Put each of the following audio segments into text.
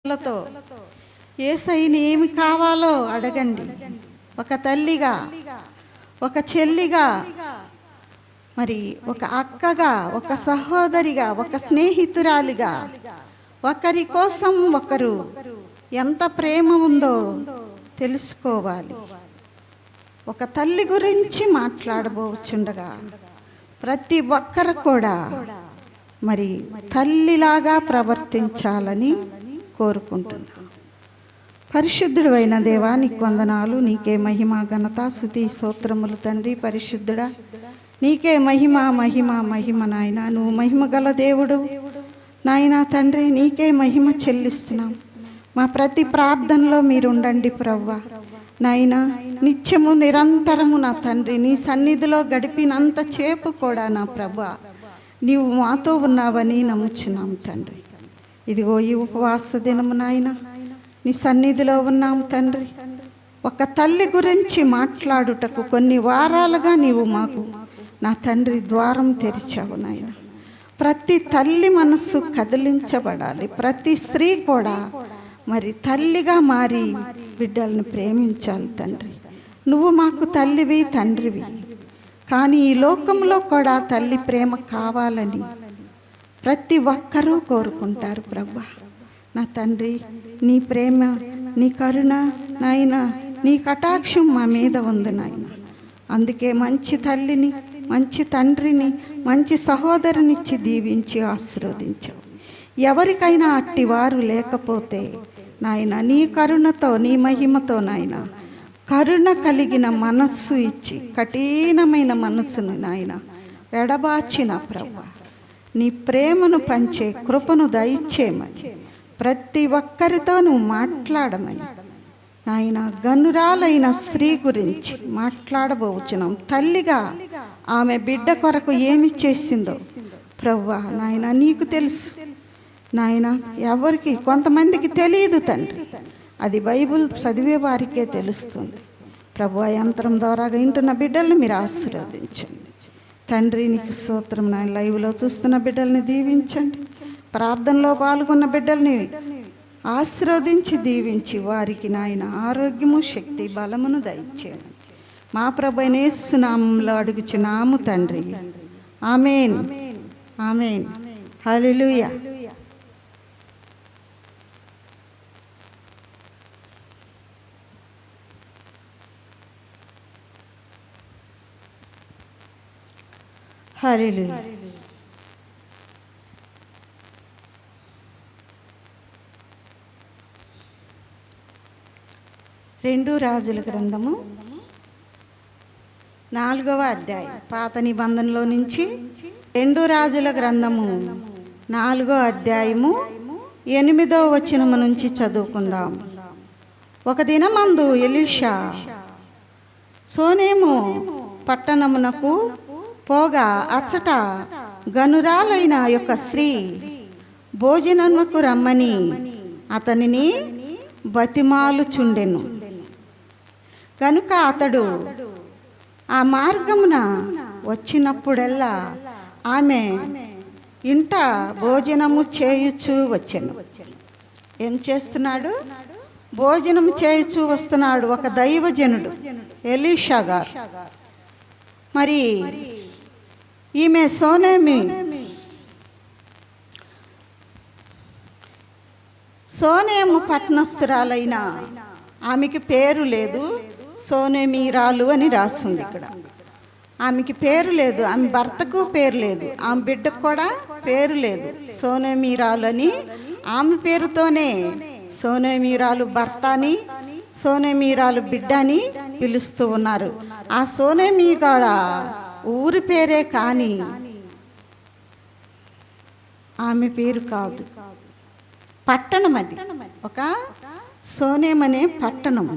తో యేసయ్యని ఏమి కావాలో అడగండి. ఒక తల్లిగా, ఒక చెల్లిగా, మరి ఒక అక్కగా, ఒక సహోదరిగా, ఒక స్నేహితురాలిగా, ఒకరి కోసం ఒకరు ఎంత ప్రేమ ఉందో తెలుసుకోవాలి. ఒక తల్లి గురించి మాట్లాడబోచుండగా ప్రతి ఒక్కరు కూడా మరి తల్లిలాగా ప్రవర్తించాలని కోరుకుంటున్నాను. పరిశుద్ధుడు అయిన దేవా, నీకు వందనాలు. నీకే మహిమ, ఘనత, స్తుతి, స్తోత్రములు తండ్రి. పరిశుద్ధుడా, నీకే మహిమ మహిమ మహిమ నాయన. నువ్వు మహిమ గల దేవుడు నాయన తండ్రి. నీకే మహిమ చెల్లిస్తున్నాం. మా ప్రతి ప్రార్థనలో మీరు ఉండండి ప్రవ్వా నాయన. నిత్యము నిరంతరము నా తండ్రి నీ సన్నిధిలో గడిపినంత చేపు కూడా నా ప్రభా నీవు మాతో ఉన్నావని నమ్ముచున్నాం తండ్రి. ఇదిగో ఈ ఉపవాస దినము నాయన నీ సన్నిధిలో ఉన్నాం తండ్రి. ఒక తల్లి గురించి మాట్లాడుటకు కొన్ని వారాలుగా నీవు మాకు నా తండ్రి ద్వారం తెరిచావు నాయన. ప్రతి తల్లి మనస్సు కదిలించబడాలి. ప్రతి స్త్రీ కూడా మరి తల్లిగా మారి బిడ్డల్ని ప్రేమించాలి తండ్రి. నువ్వు మాకు తల్లివి, తండ్రివి. కానీ ఈ లోకంలో కూడా తల్లి ప్రేమ కావాలని ప్రతి ఒక్కరూ కోరుకుంటారు ప్రభా నా తండ్రి. నీ ప్రేమ, నీ కరుణ నాయన, నీ కటాక్షం మా మీద ఉంది నాయన. అందుకే మంచి తల్లిని, మంచి తండ్రిని, మంచి సహోదరునిచ్చి దీవించి ఆశీర్వదించావు. ఎవరికైనా అట్టివారు లేకపోతే నాయన నీ కరుణతో, నీ మహిమతో నాయన కరుణ కలిగిన మనస్సు ఇచ్చి కఠినమైన మనస్సును నాయన ఎడబాచిన ప్రభా నీ ప్రేమను పంచే కృపను దయచేయమని ప్రతి ఒక్కరితో నువ్వు మాట్లాడమని నాయన. గనురాలైన స్త్రీ గురించి మాట్లాడబోచున్నాం. తల్లిగా ఆమె బిడ్డ కొరకు ఏమి చేసిందో ప్రభువా నాయన నీకు తెలుసు నాయన. ఎవరికి కొంతమందికి తెలియదు తండ్రి. అది బైబిల్ చదివే వారికే తెలుస్తుంది ప్రభువా. యంత్రం ద్వారా వింటున్న బిడ్డల్ని మీరు ఆశీర్వదించండి తండ్రి. నీకు స్తోత్రం నాయన. లైవ్లో చూస్తున్న బిడ్డల్ని దీవించండి. ప్రార్థనలో పాల్గొన్న బిడ్డల్ని ఆశీర్వదించి దీవించి వారికి నాయన ఆరోగ్యము, శక్తి, బలమును దయచేయండి. మా ప్రభువైన యేసు నామములో అడుగుచున్నాము తండ్రి. ఆమేన్, ఆమేన్, హల్లెలూయా. హల్లెలూయా. రెండు రాజుల గ్రంథము 4వ అధ్యాయం, పాత నిబంధనలో నుంచి రెండు రాజుల గ్రంథము 4వ అధ్యాయము 8వ వచనము నుంచి చదువుకుందాం. ఒక దినమందు ఎలీషా సోనేము పట్టణమునకు పోగా అచ్చట గనురాలైన యొక్క స్త్రీ భోజనముకు రమ్మని అతనిని బతిమాలుచుండెను. కనుక అతడు ఆ మార్గమున వచ్చినప్పుడల్లా ఆమె ఇంట భోజనము చేయుచూ వచ్చెను. ఏం చేస్తున్నాడు? భోజనం చేయుచూ వస్తున్నాడు ఒక దైవజనుడు ఎలీషా గారు. మరి ఈమె సోనేము పట్టణస్థురాలైన ఆమెకి పేరు లేదు. సోనేమీరాలు అని రాస్తుంది ఇక్కడ. ఆమెకి పేరు లేదు. ఆమె భర్తకు పేరు లేదు. ఆమె బిడ్డకు కూడా పేరు లేదు. సోనేమీరాలు అని ఆమె పేరుతోనే సోనేమీరాలు భర్త అని, సోనేమీరాలు బిడ్డ అని పిలుస్తూ ఉన్నారు. ఆ సోనేమీగాడ ఊరి పేరే కానీ ఆమె పేరు కాదు, పట్టణం. అది ఒక సోనేం అనే పట్టణము.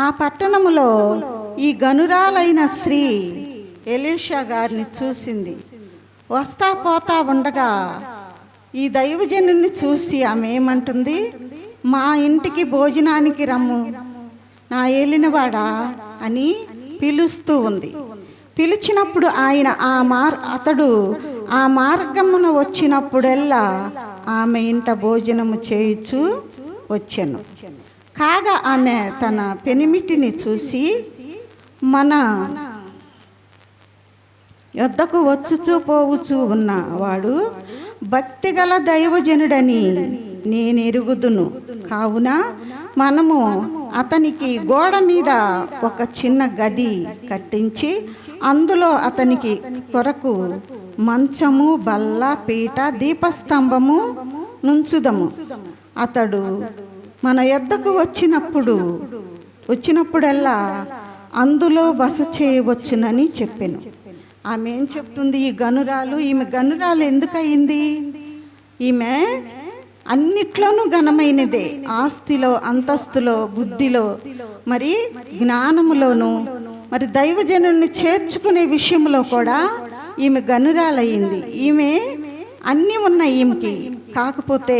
ఆ పట్టణములో ఈ గనురాలైన స్త్రీ ఎలీషా గారిని చూసింది. వస్తా పోతా ఉండగా ఈ దైవజనుని చూసి ఆమె ఏమంటుంది? మా ఇంటికి భోజనానికి రమ్ము నా ఏలినవాడా అని పిలుస్తూ ఉంది. పిలిచినప్పుడు ఆయన అతడు ఆ మార్గమున వచ్చినప్పుడల్లా ఆమె ఇంట భోజనము చేయుచు వచ్చెను. కాగా ఆమె తన పెనిమిటిని చూసి, మన యొద్దకు వచ్చుచూ పోవుచూ ఉన్నవాడు భక్తిగల దైవజనుడని నేను ఎరుగుదును. కావున మనము అతనికి గోడ మీద ఒక చిన్న గది కట్టించి అందులో అతనికి కొరకు మంచము, బల్ల, పీట, దీపస్తంభము నుంచుదము. అతడు మన యొద్దకు వచ్చినప్పుడల్లా అందులో బస చేయవచ్చునని చెప్పాను. ఆమె ఏం చెప్తుంది? ఈమె గనురాలు ఎందుకయింది? ఈమె అన్నిట్లోనూ ఘనమైనదే. ఆస్తిలో, అంతస్తులో, బుద్ధిలో, మరి జ్ఞానములోను, మరి దైవజనుల్ని చేర్చుకునే విషయంలో కూడా ఈమె గనురాలయ్యింది. ఈమె అన్నీ ఉన్నాయి ఈమెకి, కాకపోతే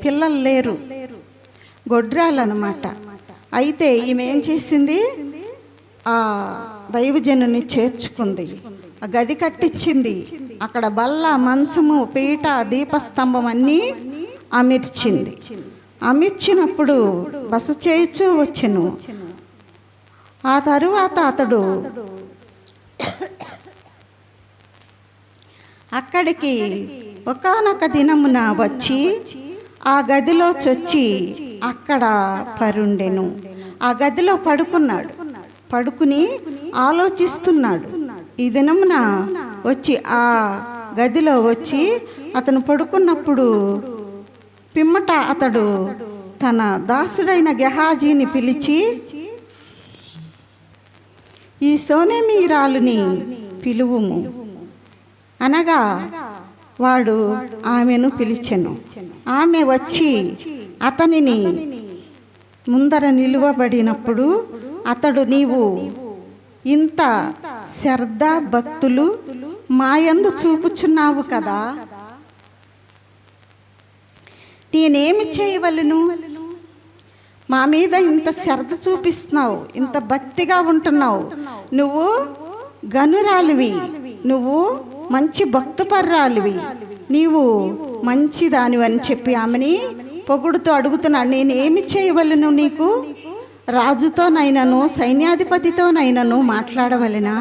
పిల్లలు లేరు, గొడ్రాలన్నమాట. అయితే ఈమె ఏం చేసింది? ఆ దైవజనుని చేర్చుకుంది, ఆ గది కట్టించింది, అక్కడ బల్ల, మంచము, పీట, దీపస్తంభం అన్నీ అమర్చింది. అమర్చినప్పుడు బస చేయించు వచ్చెను. ఆ తరువాత అతడు అక్కడికి ఒకానొక దినమున వచ్చి ఆ గదిలో చొచ్చి అక్కడ పరుండెను. ఆ గదిలో పడుకుని ఆలోచిస్తున్నాడు. ఈ దినమున వచ్చి ఆ గదిలో వచ్చి అతను పడుకున్నప్పుడు పిమ్మట అతడు తన దాసుడైన గెహాజీని పిలిచి, ఈ సోనేమీరాలుని పిలువుము అనగా వాడు ఆమెను పిలిచెను. ఆమె వచ్చి అతనిని ముందర నిలువబడినప్పుడు అతడు, నీవు ఇంత శ్రద్ధ భక్తులు మాయందు చూపుచున్నావు కదా, నేనేమి చేయవలను? మా మీద ఇంత శ్రద్ధ చూపిస్తున్నావు, ఇంత భక్తిగా ఉంటున్నావు, నువ్వు గనురాలివి, నువ్వు మంచి భక్తుపర్రాలివి, నీవు మంచిదానివి అని చెప్పి ఆమెని పొగుడుతూ అడుగుతున్నాడు. నేనేమి చేయవలను నీకు? రాజుతోనైనను సైన్యాధిపతితోనైనను మాట్లాడవలెనా?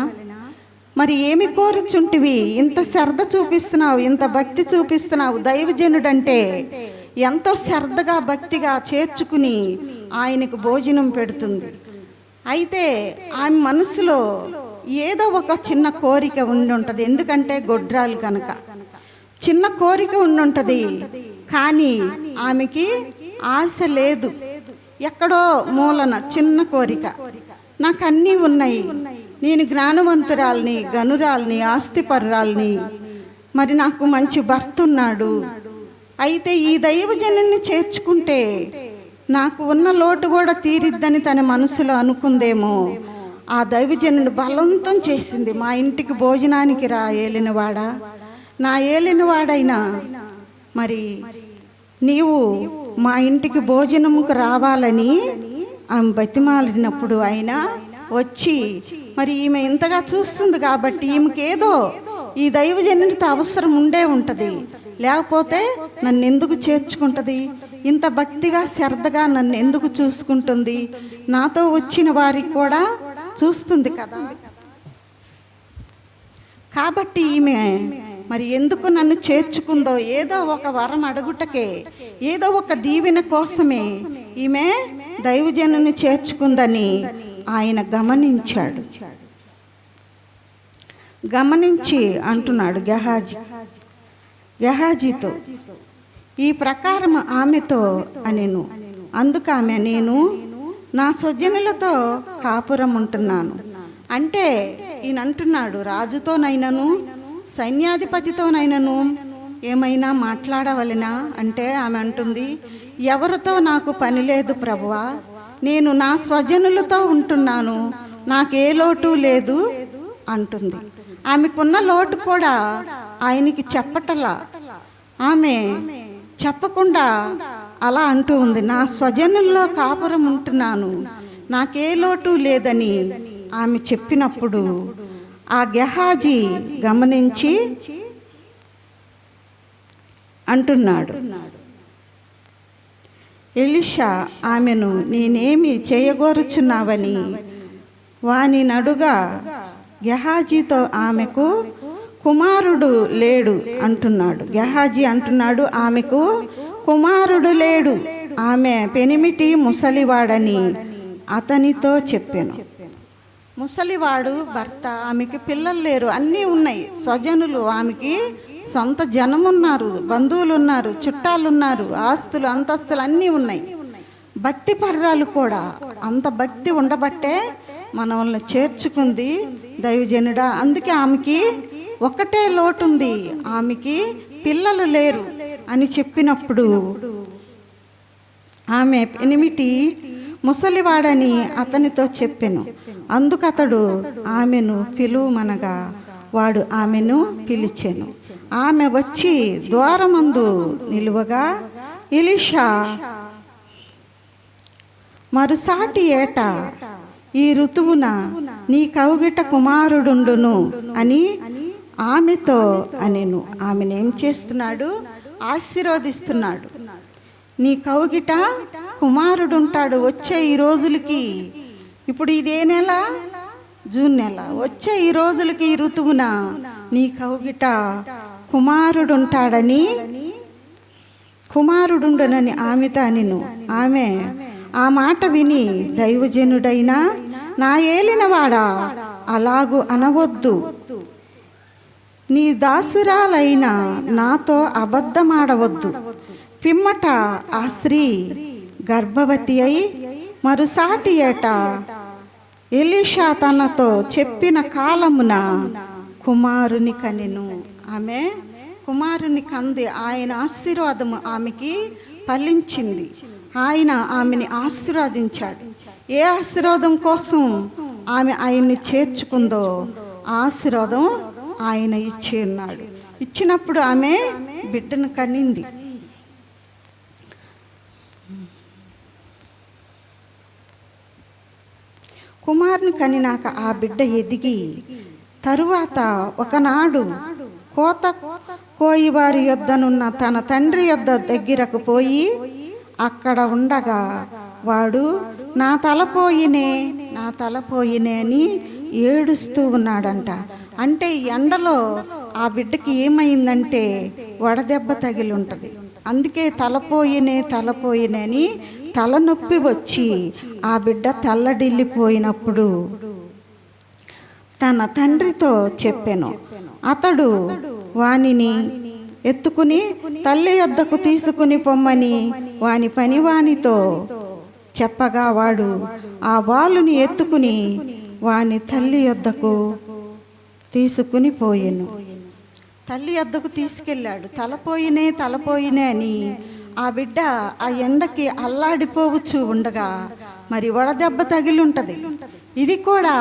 మరి ఏమి కోరుచుంటివి? ఇంత శ్రద్ధ చూపిస్తున్నావు, ఇంత భక్తి చూపిస్తున్నావు. దైవజనుడంటే ఎంతో శ్రద్ధగా భక్తిగా చేర్చుకుని ఆయనకు భోజనం పెడుతుంది. అయితే ఆమె మనసులో ఏదో ఒక చిన్న కోరిక ఉండుంటుంది. ఎందుకంటే గొడ్రాలు కనుక చిన్న కోరిక ఉండుంటుంది. కానీ ఆమెకి ఆశ లేదు. ఎక్కడో మూలన చిన్న కోరిక, నాకు అన్నీ ఉన్నాయి, నేను జ్ఞానవంతురాల్ని, గనురాల్ని, ఆస్తిపర్రాల్ని, మరి నాకు మంచి భర్త ఉన్నాడు, అయితే ఈ దైవజనుని చేర్చుకుంటే నాకు ఉన్న లోటు కూడా తీరిద్దని తన మనసులో అనుకుందేమో. ఆ దైవజనుడు బలవంతం చేసింది, మా ఇంటికి భోజనానికి రా ఏలినవాడా, నా ఏలినవాడైనా మరి నీవు మా ఇంటికి భోజనముకు రావాలని ఆమె బతిమాలినప్పుడు ఆయన వచ్చి, మరి ఈమె ఇంతగా చూస్తుంది కాబట్టి ఈమెకేదో ఈ దైవజనునితో అవసరం ఉండే ఉంటుంది, లేకపోతే నన్ను ఎందుకు చేర్చుకుంటుంది, ఇంత భక్తిగా శ్రద్ధగా నన్ను ఎందుకు చూసుకుంటుంది, నాతో వచ్చిన వారికి కూడా చూస్తుంది కదా. కాబట్టి ఈమె మరి ఎందుకు నన్ను చేర్చుకుందో, ఏదో ఒక వరం అడుగుటకే, ఏదో ఒక దీవెన కోసమే ఈమె దైవజనుని చేర్చుకుందని ఆయన గమనించి అంటున్నాడు గెహాజీతో, ఈ ప్రకారం ఆమెతో అనెను. అందుకు ఆమె, నేను నా స్వజనులతో కాపురం ఉంటున్నాను అంటే ఈయన అంటున్నాడు, రాజుతోనైనను సైన్యాధిపతితోనైనను ఏమైనా మాట్లాడవలెనా అంటే ఆమె అంటుంది, ఎవరితో నాకు పని లేదు ప్రభువా, నేను నా స్వజనులతో ఉంటున్నాను, నాకే లోటు లేదు అంటుంది. ఆమెకున్న లోటు కూడా ఆయనకి చెప్పటలా, ఆమె చెప్పకుండా అలా అంటూ ఉంది, నా స్వజనుల్లో కాపురం ఉంటున్నాను, నాకే లోటు లేదని ఆమె చెప్పినప్పుడు ఆ గెహాజీ గమనించి అంటున్నాడు, ఎలీషా ఆమెను, నేనేమి చేయగోరుచున్నావని వాని నడుగా, గెహాజీతో ఆమెకు కుమారుడు లేడు అంటున్నాడు. గెహాజీ అంటున్నాడు, ఆమెకు కుమారుడు లేడు, ఆమె పెనిమిటి ముసలివాడని అతనితో చెప్పాను. ముసలివాడు భర్త, ఆమెకి పిల్లలు లేరు, అన్నీ ఉన్నాయి, స్వజనులు, ఆమెకి సొంత జనం ఉన్నారు, బంధువులు ఉన్నారు, చుట్టాలు ఉన్నారు, ఆస్తులు అంతస్తులు అన్నీ ఉన్నాయి. భక్తి పర్రాలు కూడా. అంత భక్తి ఉండబట్టే మనల్ని చేర్చుకుంది దైవజనుడా. అందుకే ఆమెకి ఒకటే లోటు ఉంది, ఆమెకి పిల్లలు లేరు అని చెప్పినప్పుడు ఆమె ఎనిమిటి ముసలివాడని అతనితో చెప్పెను. అందుకు అతడు ఆమెను పిలువమనగా వాడు ఆమెను పిలిచెను. ఆమె వచ్చి ద్వారమందు నిలువగా, ఎలీషా మరుసాటి ఏట ఈ ఋతువున నీ కౌగిట కుమారుడుండును అని ఆమెతో అనెను. ఆమెను ఏం చేస్తున్నాడు? ఆశీర్వదిస్తున్నాడు. నీ కౌగిట కుమారుడుంటాడు వచ్చే ఈ రోజులకి. ఇప్పుడు ఇదే నెల, జూన్ నెల. వచ్చే ఈ రోజులకి, ఈ ఋతువున నీ కౌగిట కుమారుడుంటాడని, కుమారుడుండనని ఆమెతో అనెను. ఆమె ఆ మాట విని, దైవజనుడైన నా ఏలినవాడా, అలాగూ అనవద్దు, నీ దాసురాలైన నాతో అబద్ధమాడవద్దు. పిమ్మట ఆ స్త్రీ గర్భవతి అయి మరుసాటి ఏట ఎలీషా తనతో చెప్పిన కాలమున కుమారుని కనెను. ఆమె కుమారుని కంది. ఆయన ఆశీర్వాదము ఆమెకి ఫలించింది. ఆయన ఆమెని ఆశీర్వదించాడు. ఏ ఆశీర్వాదం కోసం ఆమె ఆయన్ని చేర్చుకుందో ఆశీర్వాదం ఆయన ఇచ్చి ఉన్నాడు. ఇచ్చినప్పుడు ఆమె బిడ్డను కనింది. కుమారుని కనినాక ఆ బిడ్డ ఎదిగి తరువాత ఒకనాడు కోత కోయివారి యొద్దనున్న తన తండ్రి యొద్ద దగ్గరకు పోయి అక్కడ ఉండగా వాడు నా తలపోయినే, నా తలపోయినే అని ఏడుస్తూ ఉన్నాడంట. అంటే ఎండలో ఆ బిడ్డకి ఏమైందంటే వడదెబ్బ తగిలి ఉంటుంది. అందుకే తలపోయినే, తలపోయినే అని తలనొప్పి వచ్చి ఆ బిడ్డ తల్లడిల్లిపోయినప్పుడు తన తండ్రితో చెప్పెను. అతడు వానిని ఎత్తుకుని తల్లి యొద్దకు తీసుకుని పొమ్మని వాని పనివానితో చెప్పగా వాడు ఆ బాలుని ఎత్తుకుని వాని తల్లి యొద్దకు తీసుకుని పోయెను. తల్లి యొద్దకు తీసుకెళ్ళాడు. తలపోయినే, తలపోయినే అని ఆ బిడ్డ ఆ ఎండకి అల్లాడిపోవచ్చు ఉండగా మరి వడదెబ్బ తగిలి ఉంటుంది. ఇది కూడా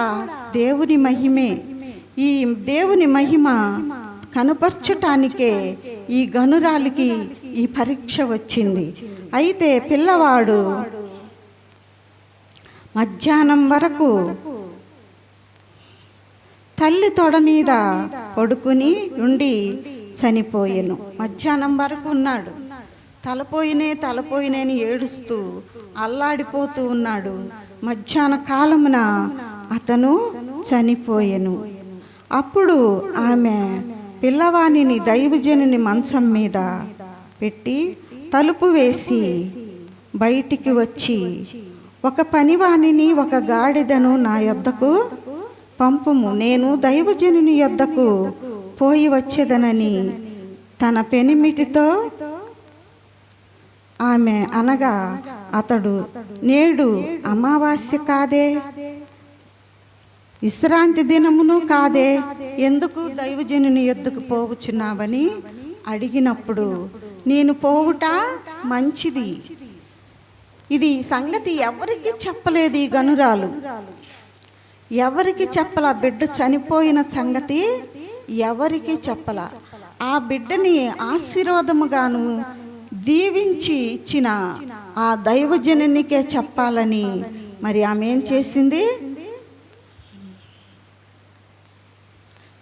దేవుని మహిమే. ఈ దేవుని మహిమ కనపరచటానికే ఈ గనురాలికి ఈ పరీక్ష వచ్చింది. అయితే పిల్లవాడు మధ్యాహ్నం వరకు తల్లి తొడ మీద పడుకుని ఉండి చనిపోయెను. మధ్యాహ్నం వరకు ఉన్నాడు. తలపోయినే, తలపోయినే అని ఏడుస్తూ అల్లాడిపోతూ ఉన్నాడు. మధ్యాహ్న కాలమున అతను చనిపోయెను. అప్పుడు ఆమె పిల్లవానిని దైవజనుని మంచం మీద పెట్టి తలుపు వేసి బయటికి వచ్చి, ఒక పనివానిని ఒక గాడిదను నా యొద్దకు పంపుము, నేను దైవజనుని యొద్దకు పోయి వచ్చేదనని తన పెనిమిటితో ఆమె అనగా అతడు, నేడు అమావాస్య కాదే, విశ్రాంతి దినమును కాదే, ఎందుకు దైవజనుని యొద్దకు పోవచ్చున్నావని అడిగినప్పుడు, నేను పోవుట మంచిది. ఇది సంగతి ఎవరికి చెప్పలేదు. ఈ గనురాలు ఎవరికి చెప్పలా. బిడ్డ చనిపోయిన సంగతి ఎవరికి చెప్పలా. ఆ బిడ్డని ఆశీర్వాదముగాను దీవించి ఇచ్చిన ఆ దైవజనునికే చెప్పాలని మరి ఆమె ఏం చేసింది?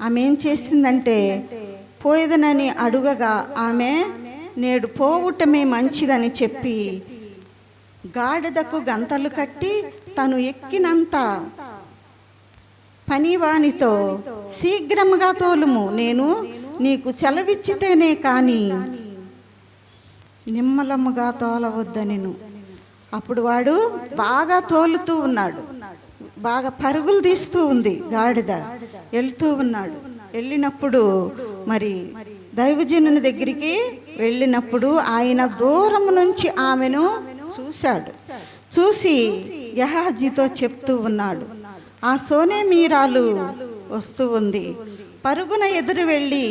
ఆమె ఏం చేసిందంటే, పోయేదనని అడుగగా ఆమె నేడు పోవుటమే మంచిదని చెప్పి గాడిదకు గంతలు కట్టి తను ఎక్కినంత పనివానితో శీఘ్రముగా తోలుము, నేను నీకు సెలవిచ్చితేనే కానీ నిమ్మలముగా తోలవద్దనెను. అప్పుడు వాడు బాగా తోలుతూ ఉన్నాడు, బాగా పరుగులు తీస్తూ ఉంది గాడిద, వెళ్తూ ఉన్నాడు. వెళ్ళినప్పుడు మరి దైవజనుని దగ్గరికి వెళ్ళినప్పుడు ఆయన దూరం నుంచి ఆమెను చూశాడు. చూసి గెహాజీతో చెప్తూ ఉన్నాడు, ఆ సోనేమీరాలు వస్తూ ఉంది, పరుగున ఎదురు వెళ్ళి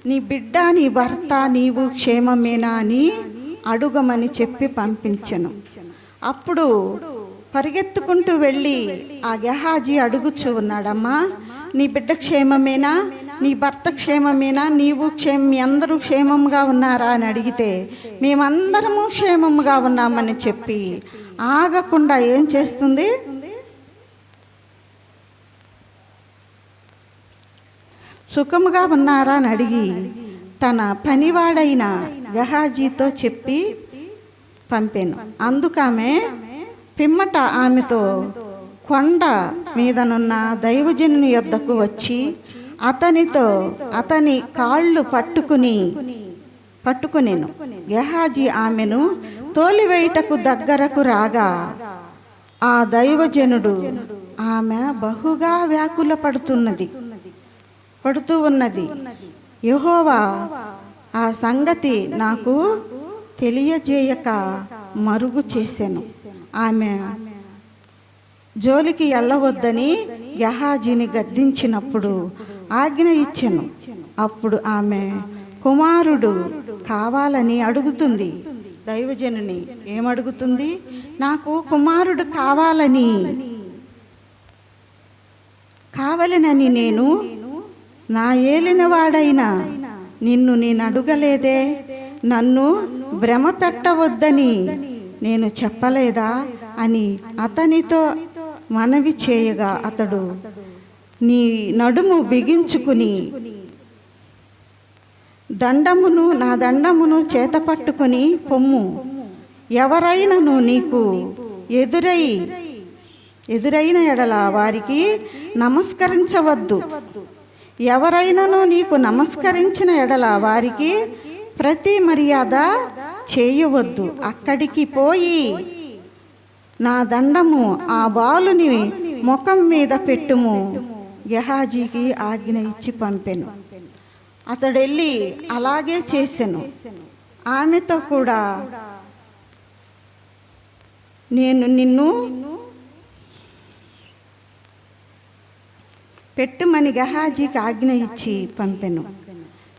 నీ బిడ్డ నీ భర్త నీవు క్షేమమేనా అని అడుగమని చెప్పి పంపించెను. అప్పుడు పరిగెత్తుకుంటూ వెళ్ళి ఆ గెహాజీ అడుగుచూ ఉన్నాడమ్మా, నీ బిడ్డ క్షేమమేనా, నీ భర్త క్షేమమేనా, నీవు మీ అందరూ క్షేమంగా ఉన్నారా అని అడిగితే మేమందరము క్షేమంగా ఉన్నామని చెప్పి ఆగకుండా ఏం చేస్తుంది, సుఖముగా ఉన్నారా అని అడిగి తన పనివాడైన గెహాజీతో చెప్పి పంపాను. అందుకామె పిమ్మట ఆమెతో కొండ మీదనున్న దైవజనుని యొద్దకు వచ్చి అతని కాళ్ళు పట్టుకునేను. గెహాజీ ఆమెను తోలివేయుటకు దగ్గరకు రాగా ఆ దైవజనుడు ఆమె బహుగా వ్యాకుల పడుతూ ఉన్నది. యెహోవా ఆ సంగతి నాకు తెలియజేయక మరుగు చేసెను. ఆమె జోలికి వెళ్ళవద్దని గెహాజీని గద్దించినప్పుడు ఆజ్ఞ ఇచ్చెను. అప్పుడు ఆమె కుమారుడు కావాలని అడుగుతుంది. దైవజనుని ఏమడుగుతుంది, నాకు కుమారుడు కావాలనని నేను నా ఏలినవాడైనా నిన్ను నేను అడుగలేదే, నన్ను భ్రమ పెట్టవద్దని నేను చెప్పలేదా అని అతనితో మనవి చేయగా అతడు నీ నడుము బిగించుకుని నా దండమును చేత పట్టుకుని పొమ్ము, ఎవరైనాను నీకు ఎదురైన ఎడల వారికి నమస్కరించవద్దు, ఎవరైనాను నీకు నమస్కరించిన ఎడల వారికి ప్రతి మర్యాద చేయవద్దు, అక్కడికి పోయి నా దండము ఆ బాలుని ముఖం మీద పెట్టుము. గెహాజీకి ఆజ్ఞ ఇచ్చి పంపెను. అతడు వెళ్ళి అలాగే చేసెను. ఆమెతో కూడా నేను నిన్ను పెట్టుమని గెహాజీకి ఆజ్ఞ ఇచ్చి పంపెను.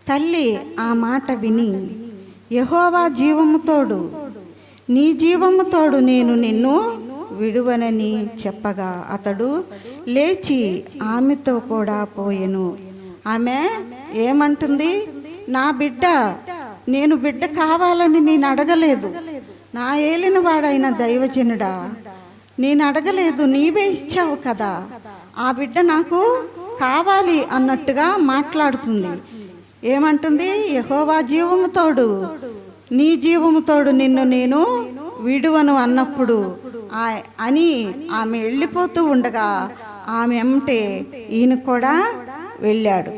తల్లి ఆ మాట విని యెహోవా జీవముతోడు నీ జీవముతోడు నేను నిన్ను విడువనని చెప్పగా అతడు లేచి ఆమెతో కూడా పోయెను. ఆమె ఏమంటుంది, నేను బిడ్డ కావాలని నేను అడగలేదు, నా ఏలిన వాడైన దైవజనుడా నేను అడగలేదు, నీవే ఇచ్చావు కదా, ఆ బిడ్డ నాకు కావాలి అన్నట్టుగా మాట్లాడుతుంది. ఏమంటుంది, యెహోవా జీవముతోడు నీ జీవముతోడు నిన్ను నేను విడువను అన్నప్పుడు అని ఆమె వెళ్ళిపోతూ ఉండగా ఆమె వెంటే ఈయన కూడా వెళ్ళాడు.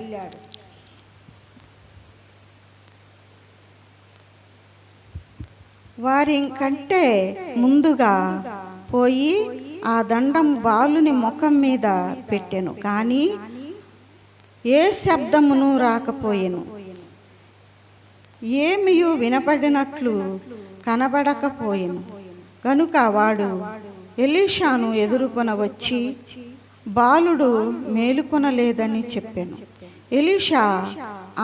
వారి కంటే ముందుగా పోయి ఆ దండం బాలుని ముఖం మీద పెట్టెను, కానీ ఏ శబ్దమును రాకపోయెను, ఏమియు వినపడినట్లు కనబడకపోయెను. కనుక వాడు ఎలీషాను ఎదుర్కొన వచ్చి బాలుడు మేలుకొనలేదని చెప్పెను. ఎలీషా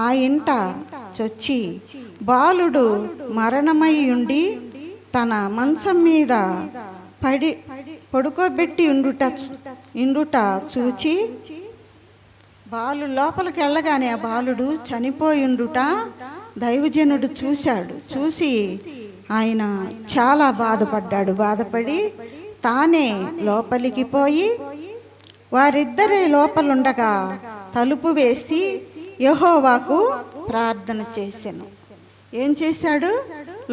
ఆ ఇంట చొచ్చి బాలుడు మరణమై ఉండి తన మంచం మీద పడుకోబెట్టి ఉండుట చూచి బాలు లోపలికి వెళ్ళగానే ఆ బాలుడు చనిపోయి ఉండుట దైవజనుడు చూశాడు. చూసి ఆయన చాలా బాధపడి తానే లోపలికి పోయి వారిద్దరే లోపలుండగా తలుపు వేసి యెహోవాకు ప్రార్థన చేసెను. ఏం చేశాడు,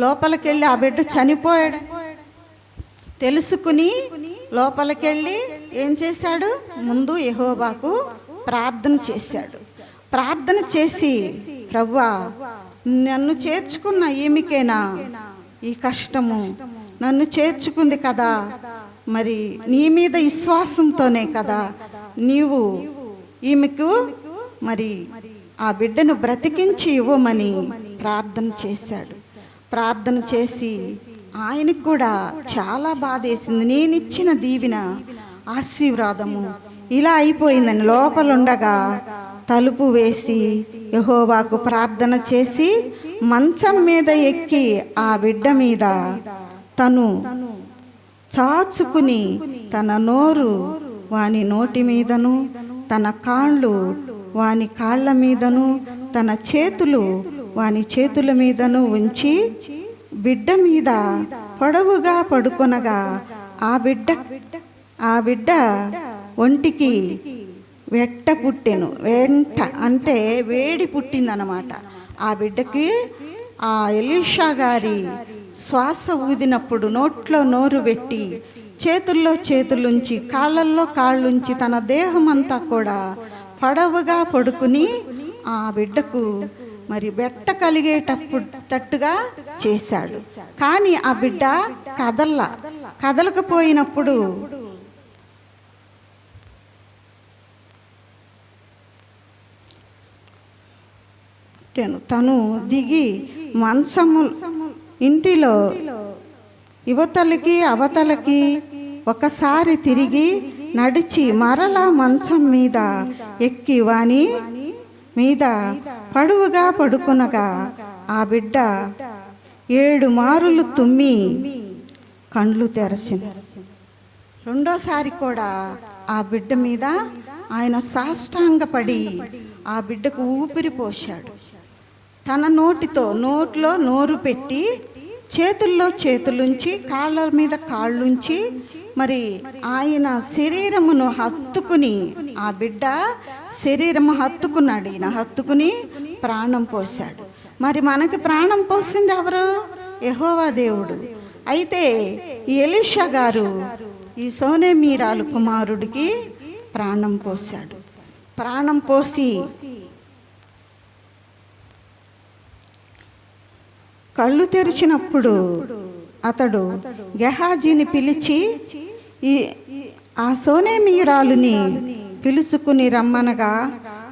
లోపలికి వెళ్ళి ఆ బిడ్డ చనిపోయాడు తెలుసుకుని లోపలికెళ్ళి ఏం చేశాడు? ముందు యెహోవాకు ప్రార్థన చేశాడు. ప్రార్థన చేసి, ప్రభువా, నన్ను చేర్చుకున్న ఈమెకేనా ఈ కష్టము? నన్ను చేర్చుకుంది కదా, మరి నీ మీద విశ్వాసంతోనే కదా నీవు ఈమెకు మరి ఆ బిడ్డను బ్రతికించి ఇవ్వమని ప్రార్థన చేశాడు. ప్రార్థన చేసి ఆయనకు కూడా చాలా బాధేసింది. నేనిచ్చిన దీవెన ఆశీర్వాదము ఇలా అయిపోయిందని లోపలుండగా తలుపు వేసి యెహోవాకు ప్రార్థన చేసి మంచం మీద ఎక్కి ఆ బిడ్డ మీద తను చాచుకుని తన నోరు వాని నోటి మీదను, తన కాళ్ళు వాని కాళ్ళ మీదను, తన చేతులు వాని చేతుల మీదను ఉంచి బిడ్డ మీద పొడవుగా పడుకొనగా ఆ బిడ్డ ఒంటికి వెట్ట పుట్టెను. వెంట అంటే వేడి పుట్టిందనమాట. ఆ బిడ్డకి ఆ ఎలీషా గారి శ్వాస ఊదినప్పుడు నోట్లో నోరు పెట్టి చేతుల్లో చేతులుంచి కాళ్ళల్లో కాళ్ళుంచి తన దేహం అంతా కూడా పొడవుగా పడుకుని ఆ బిడ్డకు మరి బెట్ట కలిగేటట్టుగా చేశాడు. కానీ ఆ బిడ్డ కదలకపోయినప్పుడు తను దిగి మంచము ఇంటిలో యువతలకి అవతలకి ఒకసారి తిరిగి నడిచి మరలా మంచం మీద ఎక్కి వాని మీద పడువుగా పడుకునగా ఆ బిడ్డ 7 మారులు తుమ్మి కండ్లు తెరచింది. రెండోసారి కూడా ఆ బిడ్డ మీద ఆయన సాష్టాంగపడి ఆ బిడ్డకు ఊపిరి పోశాడు. తన నోట్లో నోరు పెట్టి చేతుల్లో చేతులుంచి కాళ్ళ మీద కాళ్ళుంచి మరి ఆయన శరీరమును హత్తుకుని ఆ బిడ్డ శరీరము హత్తుకున్నాడు. ఈయన హత్తుకుని ప్రాణం పోశాడు. మరి మనకి ప్రాణం పోసింది ఎవరు? యెహోవా దేవుడు. అయితే ఎలీషా గారు ఈ సోనేమీరాలు కుమారుడికి ప్రాణం పోశాడు. ప్రాణం పోసి కళ్ళు తెరిచినప్పుడు అతడు గెహాజీని పిలిచి ఆ సోనేమీరాలుని పిలుచుకుని రమ్మనగా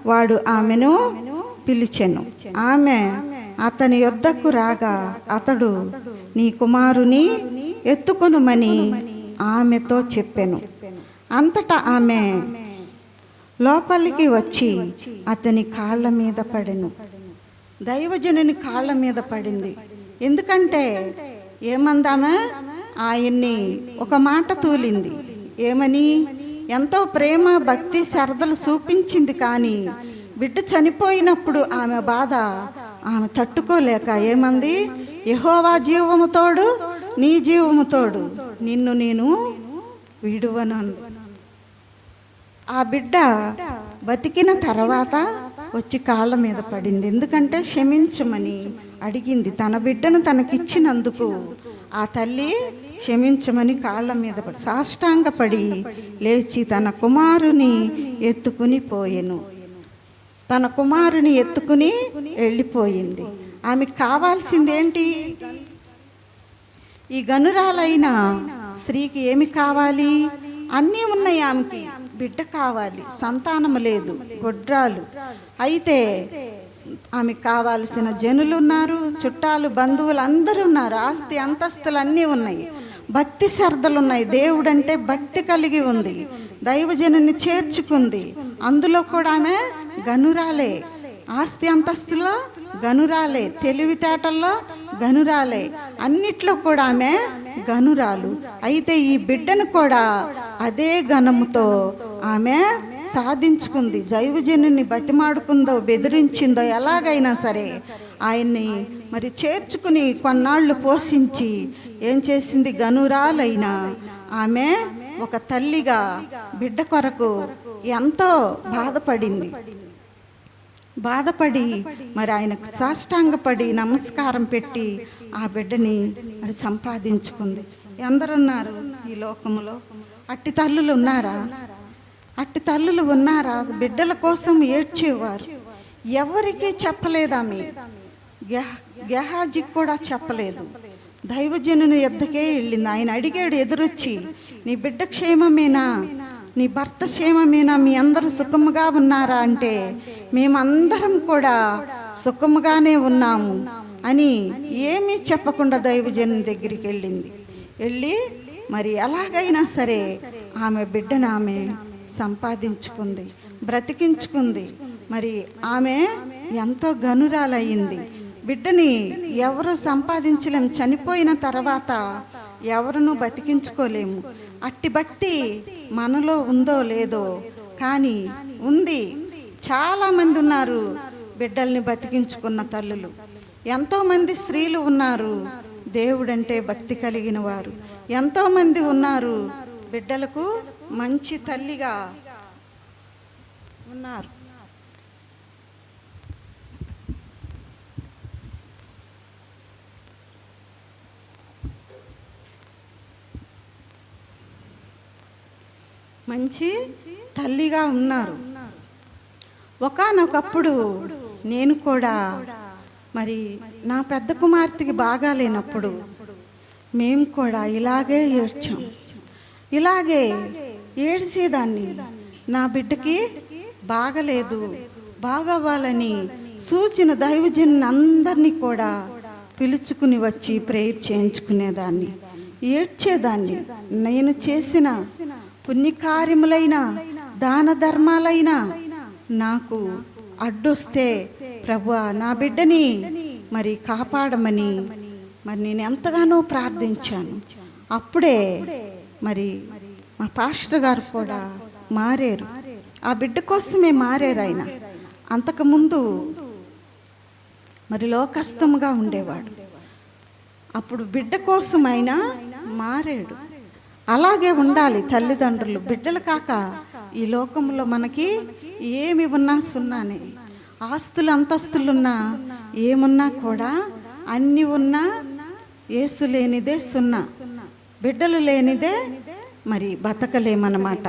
వాడు ఆమెను పిలిచెను. ఆమె అతని యొద్దకు రాగా అతడు నీ కుమారుని ఎత్తుకొనుమని ఆమెతో చెప్పెను. అంతటా ఆమె లోపలికి వచ్చి అతని కాళ్ళ మీద పడెను. దైవజనుని కాళ్ళ మీద పడింది. ఎందుకంటే ఏమందామా, ఆయన్ని ఒక మాట తూలింది. ఏమని? ఎంతో ప్రేమ భక్తి శ్రద్ధలు చూపించింది. కానీ బిడ్డ చనిపోయినప్పుడు ఆమె బాధ ఆమె తట్టుకోలేక ఏమంది? యెహోవా జీవము తోడు, నీ జీవము తోడు, నిన్ను నేను విడువను. ఆ బిడ్డ బతికిన తర్వాత వచ్చి కాళ్ళ మీద పడింది. ఎందుకంటే క్షమించమని అడిగింది. తన బిడ్డను తనకిచ్చినందుకు ఆ తల్లి క్షమించమని కాళ్ళ మీద పడి సాష్టాంగపడి లేచి తన కుమారుని ఎత్తుకుని పోయెను. తన కుమారుని ఎత్తుకుని వెళ్ళిపోయింది. ఆమెకు కావాల్సింది ఏంటి? ఈ గనురాలైన స్త్రీకి ఏమి కావాలి? అన్నీ ఉన్నాయి. ఆమెకి బిడ్డ కావాలి, సంతానము లేదు, గొడ్రాలు. అయితే ఆమెకు కావాల్సిన జనులు ఉన్నారు, చుట్టాలు బంధువులు అందరూ ఉన్నారు, ఆస్తి అంతస్తులు అన్నీ ఉన్నాయి, భక్తి శ్రద్ధలు ఉన్నాయి. దేవుడు అంటే భక్తి కలిగి ఉంది, దైవజనుని చేర్చుకుంది. అందులో కూడా ఆమె గనురాలే, ఆస్తి అంతస్తులో గనురాలే, తెలివితేటల్లో గనురాలే, అన్నిట్లో కూడా ఆమె గనురాలు. అయితే ఈ బిడ్డను కూడా అదే ఘనముతో ఆమె సాధించుకుంది. దైవజనుని బతిమాడుకుందో బెదిరించిందో ఎలాగైనా సరే ఆయన్ని మరి చేర్చుకుని కొన్నాళ్ళు పోషించి ఏం చేసింది? గనురాలైన ఆమె ఒక తల్లిగా బిడ్డ కొరకు ఎంతో బాధపడి మరి ఆయనకు సాష్టాంగపడి నమస్కారం పెట్టి ఆ బిడ్డని మరి సంపాదించుకుంది. ఎందరున్నారు ఈ లోకములో? అట్టి తల్లులు ఉన్నారా? అట్టి తల్లులు ఉన్నారా? బిడ్డల కోసం ఏడ్చేవారు. ఎవరికీ చెప్పలేదు. ఆమె గెహాజీకి కూడా చెప్పలేదు. దైవజనుని యొద్దకే వెళ్ళింది. ఆయన అడిగాడు ఎదురొచ్చి, నీ బిడ్డ క్షేమమేనా? నీ భర్త క్షేమమేనా? మీ అందరూ సుఖముగా ఉన్నారా అంటే, మేమందరం కూడా సుఖముగానే ఉన్నాము అని ఏమీ చెప్పకుండా దైవజనుని దగ్గరికి వెళ్ళింది. వెళ్ళి మరి ఎలాగైనా సరే ఆమె బిడ్డను ఆమె సంపాదించుకుంది, బ్రతికించుకుంది. మరి ఆమె ఎంతో గనురాలయ్యింది. బిడ్డని ఎవరు సంపాదించలేము, చనిపోయిన తర్వాత ఎవరును బతికించుకోలేము. అట్టి భక్తి మనలో ఉందో లేదో కానీ ఉంది. చాలామంది ఉన్నారు బిడ్డల్ని బతికించుకున్న తల్లులు. ఎంతోమంది స్త్రీలు ఉన్నారు దేవుడంటే భక్తి కలిగిన వారు. ఎంతోమంది ఉన్నారు బిడ్డలకు మంచి తల్లిగా ఉన్నారు. మంచి తల్లిగా ఉన్నారు. ఒకానొకప్పుడు నేను కూడా మరి నా పెద్ద కుమార్తెకి బాగాలేనప్పుడు మేము కూడా ఇలాగే ఏడ్చాం. ఇలాగే ఏడ్చేదాన్ని. నా బిడ్డకి బాగలేదు, బాగవ్వాలని సూచిన దైవజనుని అందరినీ కూడా పిలుచుకుని వచ్చి ప్రేయర్ చేయించుకునేదాన్ని, ఏడ్చేదాన్ని. నేను చేసిన పుణ్యకార్యములైన దాన ధర్మాలైనా నాకు అడ్డొస్తే ప్రభువా నా బిడ్డని మరి కాపాడమని మరి నేను ఎంతగానో ప్రార్థించాను. అప్పుడే మరి మా పాస్టర్ గారు కూడా మారారు. ఆ బిడ్డ కోసమే మారారు ఆయన. అంతకుముందు మరి లోకస్తముగా ఉండేవాడు. అప్పుడు బిడ్డ కోసం ఆయన మారాడు. అలాగే ఉండాలి తల్లిదండ్రులు. బిడ్డలు కాక ఈ లోకంలో మనకి ఏమి ఉన్నా సున్నానే. ఆస్తులు అంతస్తులున్నా ఏమున్నా కూడా అన్నీ ఉన్నా యేసు లేనిదే సున్నా. బిడ్డలు లేనిదే మరి బతకలేమన్నమాట.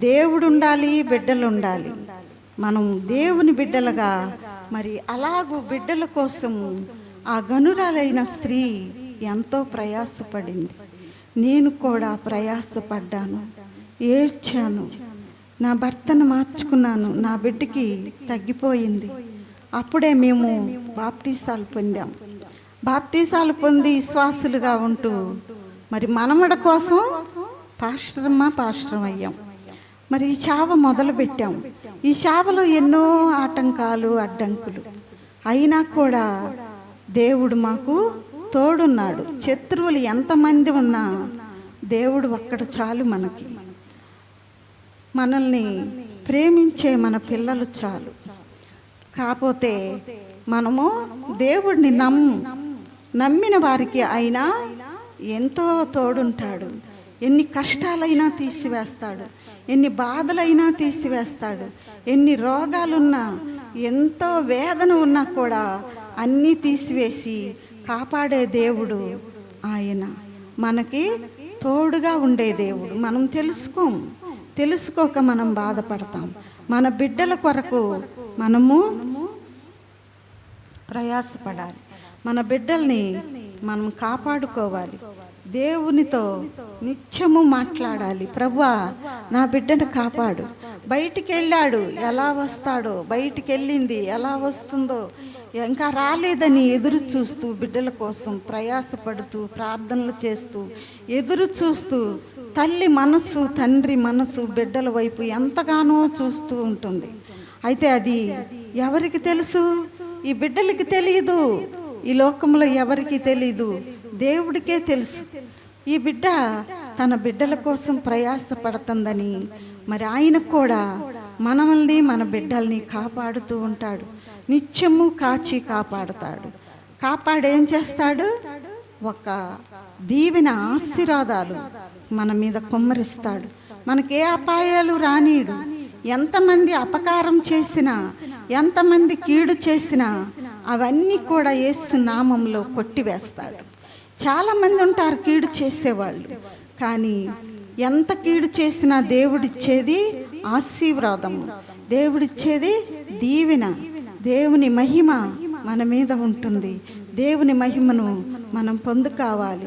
దేవుడు ఉండాలి, బిడ్డలు ఉండాలి. మనం దేవుని బిడ్డలుగా మరి అలాగూ బిడ్డల కోసము ఆ గనురాలైన స్త్రీ ఎంతో ప్రయాసపడింది. నేను కూడా ప్రయాసపడ్డాను, ఏడ్చాను. నా భర్తను మార్చుకున్నాను. నా బిడ్డకి తగ్గిపోయింది. అప్పుడే మేము బాప్తీసాలు పొందాం. బాప్తీసాలు పొంది విశ్వాసులుగా ఉంటూ మరి మనమడ కోసం పాస్టరం అయ్యాం. మరి ఈ సేవ మొదలుపెట్టాం. ఈ సేవలో ఎన్నో ఆటంకాలు, అడ్డంకులు అయినా కూడా దేవుడు మాకు తోడున్నాడు. శత్రువులు ఎంతమంది ఉన్నా దేవుడు ఒక్కడ చాలు. మనల్ని ప్రేమించే మన పిల్లలు చాలు. కాకపోతే మనము దేవుడిని నమ్మిన వారికి ఆయన ఎంతో తోడుంటాడు. ఎన్ని కష్టాలైనా తీసివేస్తాడు, ఎన్ని బాధలైనా తీసివేస్తాడు. ఎన్ని రోగాలున్నా, ఎంతో వేదన ఉన్నా కూడా అన్నీ తీసివేసి కాపాడే దేవుడు ఆయన. మనకి తోడుగా ఉండే దేవుడు. మనం తెలుసుకోక మనం బాధపడతాం. మన బిడ్డల కొరకు మనము ప్రయాసపడాలి. మన బిడ్డల్ని మనం కాపాడుకోవాలి. దేవునితో నిత్యము మాట్లాడాలి. ప్రభువా నా బిడ్డను కాపాడు. బయటికి వెళ్ళాడు, ఎలా వస్తాడో, బయటికి వెళ్ళింది ఎలా వస్తుందో, ఇంకా రాలేదని ఎదురు చూస్తూ బిడ్డల కోసం ప్రయాసపడుతూ ప్రార్థనలు చేస్తూ ఎదురు చూస్తూ తల్లి మనసు, తండ్రి మనసు బిడ్డల వైపు ఎంతగానో చూస్తూ ఉంటుంది. అయితే అది ఎవరికి తెలుసు? ఈ బిడ్డలకి తెలియదు. ఈ లోకంలో ఎవరికి తెలియదు, దేవుడికే తెలుసు. ఈ బిడ్డ తన బిడ్డల కోసం ప్రయాసపడుతుందని మరి ఆయన కూడా మనల్ని, మన బిడ్డల్ని కాపాడుతూ ఉంటాడు. నిత్యము కాచి కాపాడుతాడు. కాపాడేం చేస్తాడు? ఒక దీవెన, ఆశీర్వాదాలు మన మీద కుమ్మరిస్తాడు. మనకే అపాయాలు రానీడు. ఎంతమంది అపకారం చేసినా, ఎంతమంది కీడు చేసినా అవన్నీ కూడా యేసు నామంలో కొట్టివేస్తాడు. చాలామంది ఉంటారు కీడు చేసేవాళ్ళు, కానీ ఎంత కీడు చేసినా దేవుడిచ్చేది ఆశీర్వాదము, దేవుడిచ్చేది దీవెన, దేవుని మహిమ మన మీద ఉంటుంది. దేవుని మహిమను మనం పొందుకోవాలి.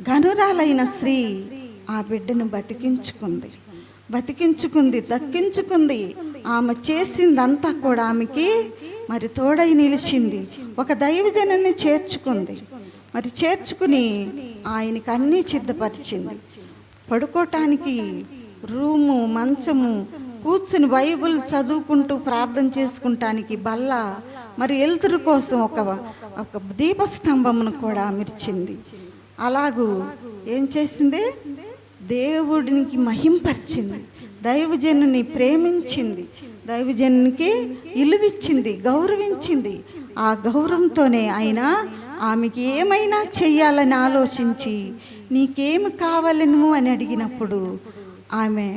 ఘనురాలైన స్త్రీ ఆ బిడ్డను బతికించుకుంది, దక్కించుకుంది. ఆమె చేసిందంతా కూడా ఆమెకి మరి తోడై నిలిచింది. ఒక దైవజనుని చేర్చుకుని ఆయనకి అన్నీ సిద్ధపరిచింది. పడుకోవటానికి రూము, మంచము, కూర్చుని బైబిల్ చదువుకుంటూ ప్రార్థన చేసుకుంటానికి బల్ల, మరి వెలుతురు కోసం ఒక దీపస్తంభమును కూడా అమర్చింది. అలాగూ ఏం చేసింది? దేవుడికి మహింపరిచింది, దైవజనుని ప్రేమించింది, దైవజనునికి ఇలువిచ్చింది, గౌరవించింది. ఆ గౌరవంతోనే ఆయన ఆమెకి ఏమైనా చెయ్యాలని ఆలోచించి, నీకేమి కావాలను అని అడిగినప్పుడు ఆమె,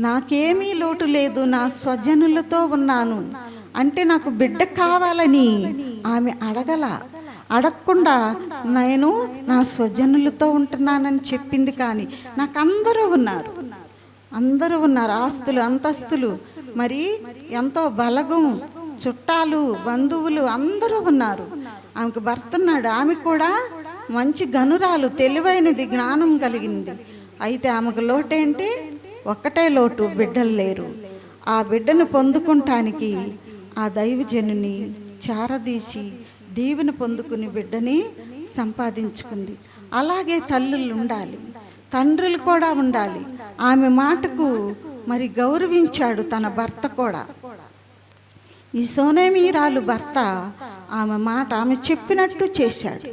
నాకేమీ లోటు లేదు, నా స్వజనులతో ఉన్నాను అంటే నాకు బిడ్డ కావాలని ఆమె అడగకుండా నేను నా స్వజనులతో ఉంటున్నానని చెప్పింది. కానీ నాకు అందరూ ఉన్నారు, ఆస్తులు, అంతస్తులు, మరి ఎంతో బలగం, చుట్టాలు, బంధువులు అందరూ ఉన్నారు. ఆమెకు భర్త ఉన్నాడు. ఆమె కూడా మంచి గనురాలు, తెలివైనది, జ్ఞానం కలిగింది. అయితే ఆమెకు లోటేంటి? ఒక్కటే లోటు, బిడ్డలు లేరు. ఆ బిడ్డను పొందుకుంటానికి ఆ దైవజనుని చారదీసి దీవెన పొందుకుని బిడ్డని సంపాదించుకుంది. అలాగే తల్లులు ఉండాలి, తండ్రులు కూడా ఉండాలి. ఆమె మాటకు మరి గౌరవించాడు తన భర్త కూడా. ఈ సోనేమీరాలు భర్త ఆమె చెప్పినట్టు చేశాడు.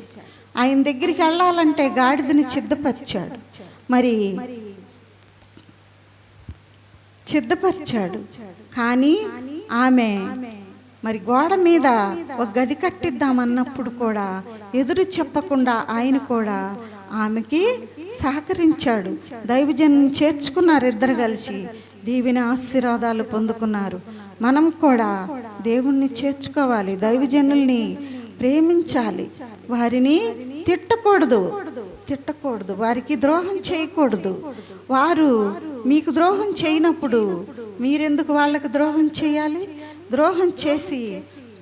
ఆయన దగ్గరికి వెళ్ళాలంటే గాడిదని సిద్ధపరిచాడు, కానీ ఆమె మరి గోడ మీద ఒక గది కట్టిద్దామన్నప్పుడు కూడా ఎదురు చెప్పకుండా ఆయన కూడా ఆమెకి సహకరించాడు. దైవజనుని చేర్చుకున్నారు, ఇద్దరు కలిసి దీవెన ఆశీర్వాదాలు పొందుకున్నారు. మనం కూడా దేవుణ్ణి చేర్చుకోవాలి, దైవజనుల్ని ప్రేమించాలి, వారిని తిట్టకూడదు, వారికి ద్రోహం చేయకూడదు. వారు మీకు ద్రోహం చేయనప్పుడు మీరెందుకు వాళ్ళకి ద్రోహం చేయాలి? ద్రోహం చేసి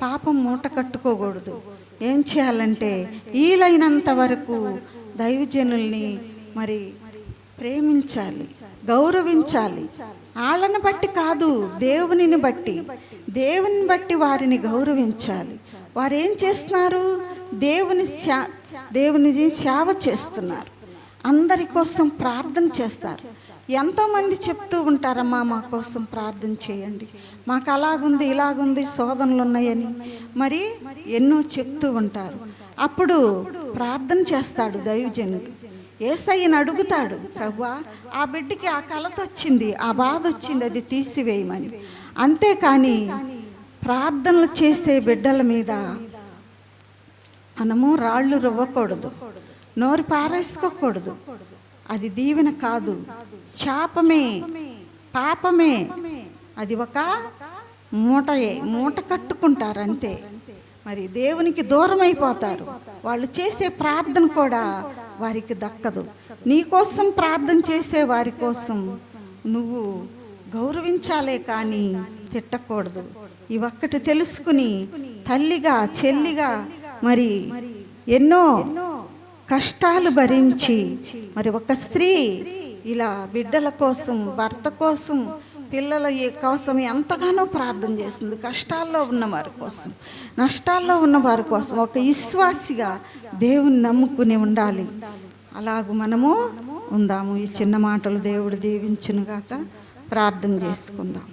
పాపం మూట కట్టుకోకూడదు. ఏం చేయాలంటే వీలైనంత వరకు దైవజనుల్ని మరి ప్రేమించాలి, గౌరవించాలి. వాళ్ళని బట్టి కాదు, దేవునిని బట్టి వారిని గౌరవించాలి. వారు ఏం చేస్తున్నారు? దేవుని సేవ చేస్తున్నారు, అందరి కోసం ప్రార్థన చేస్తారు. ఎంతోమంది చెప్తూ ఉంటారమ్మా, మా కోసం ప్రార్థన చేయండి, మాకు అలాగుంది, ఇలాగుంది, శోధనలు ఉన్నాయని మరి ఎన్నో చెప్తూ ఉంటారు. అప్పుడు ప్రార్థన చేస్తాడు దైవజనుడు, యేసయ్యని అడుగుతాడు, ప్రభువా ఆ బిడ్డకి ఆ కలత వచ్చింది, ఆ బాధ వచ్చింది, అది తీసివేయమని. అంతేకాని ప్రార్థనలు చేసే బిడ్డల మీద మనము రాళ్ళు రువ్వకూడదు, నోరు పారేసుకోకూడదు. అది దీవెన కాదు, శాపమే, పాపమే. అది ఒక మూట కట్టుకుంటారు అంతే. మరి దేవునికి దూరం అయిపోతారు. వాళ్ళు చేసే ప్రార్థన కూడా వారికి దక్కదు. నీ కోసం ప్రార్థన చేసే వారి కోసం నువ్వు గౌరవించాలే కానీ తిట్టకూడదు. ఈ ఒక్కటి తెలుసుకుని తల్లిగా, చెల్లిగా మరి ఎన్నో కష్టాలు భరించి మరి ఒక స్త్రీ ఇలా బిడ్డల కోసం, భర్త కోసం, పిల్లల కోసం ఎంతగానో ప్రార్థన చేస్తుంది. కష్టాల్లో ఉన్నవారి కోసం, నష్టాల్లో ఉన్నవారి కోసం ఒక విశ్వాసిగా దేవుని నమ్ముకుని ఉండాలి. అలాగూ మనము ఉందాము. ఈ చిన్న మాటలు దేవుడు దీవించునుగాక. ప్రార్థన చేసుకుందాం.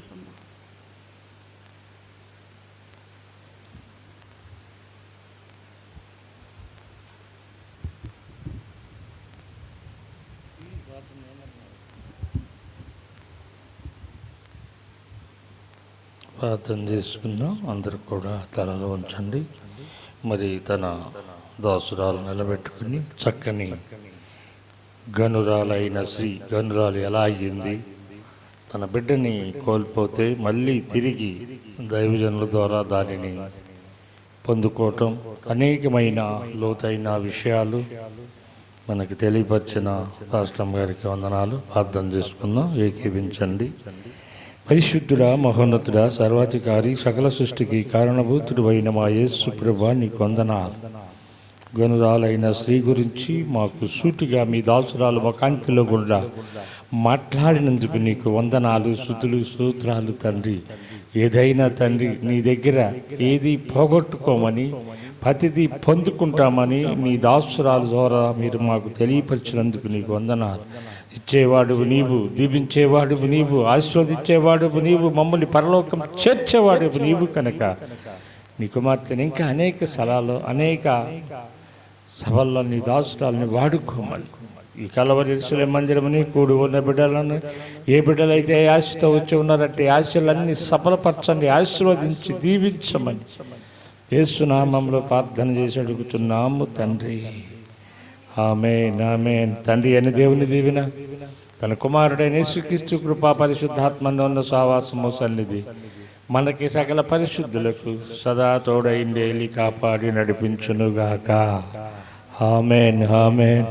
ప్రార్థన చేసుకుందాం. అందరూ కూడా తలలో ఉంచండి. మరి తన దాసురాలు నిలబెట్టుకుని చక్కని గనురాలైన శ్రీ గనురాలు ఎలా అయ్యింది, తన బిడ్డని కోల్పోతే మళ్ళీ తిరిగి దైవజనుల ద్వారా దానిని పొందుకోవటం, అనేకమైన లోతైన విషయాలు మనకి తెలియపరిచిన రాష్ట్రం గారికి వందనాలు. ప్రార్థన చేసుకుందాం, ఏకీవించండి. పరిశుద్ధుడా, మహోన్నతుడా, సర్వాధికారి, సకల సృష్టికి కారణభూతుడు అయిన మా యేసు ప్రభువా, నీకు వందనాలు. గనురాలైన స్త్రీ గురించి మాకు సూటిగా మీ దాసురాలు ముఖాంతిలో గుండా మాట్లాడినందుకు నీకు వందనాలు, స్తుతులు, స్తోత్రాలు తండ్రి. ఏదైనా తండ్రి నీ దగ్గర ఏది పోగొట్టుకోమని, ప్రతిదీ పొందుకుంటామని నీ దాసురాలు ద్వారా మీరు మాకు తెలియపరిచినందుకు నీకు వందనాలు. ఇచ్చేవాడువు నీవు, దీవించేవాడువు నీవు, ఆశీర్వదించేవాడువు నీవు, మమ్మల్ని పరలోకం చేర్చేవాడువు నీవు కనుక నీ కుమార్తెని ఇంకా అనేక స్థలాల్లో, అనేక సభల్లో నీ దాసురాలని వాడుకోమని, ఈ కలవరి యెరూషలేము మందిరముని కూడి ఉన్న బిడ్డలను, ఏ బిడ్డలైతే ఆశతో వచ్చి ఉన్నారంటే ఆశలన్నీ సఫలపరచండి, ఆశీర్వదించి దీవించమని యేసు నామములో ప్రార్థన చేసి అడుగుతున్నాము తండ్రి. ఆమేన్, ఆమేన్. తండ్రి అని దేవుని దీవెన, తన కుమారుడైన యేసుక్రీస్తు కృపా, పరిశుద్ధాత్మలో ఉన్న సహవాసము సన్నిధి మనకి సకల పరిశుద్ధులకు సదా తోడైండేలి కాపాడి నడిపించునుగాక. ఆమేన్, ఆమేన్.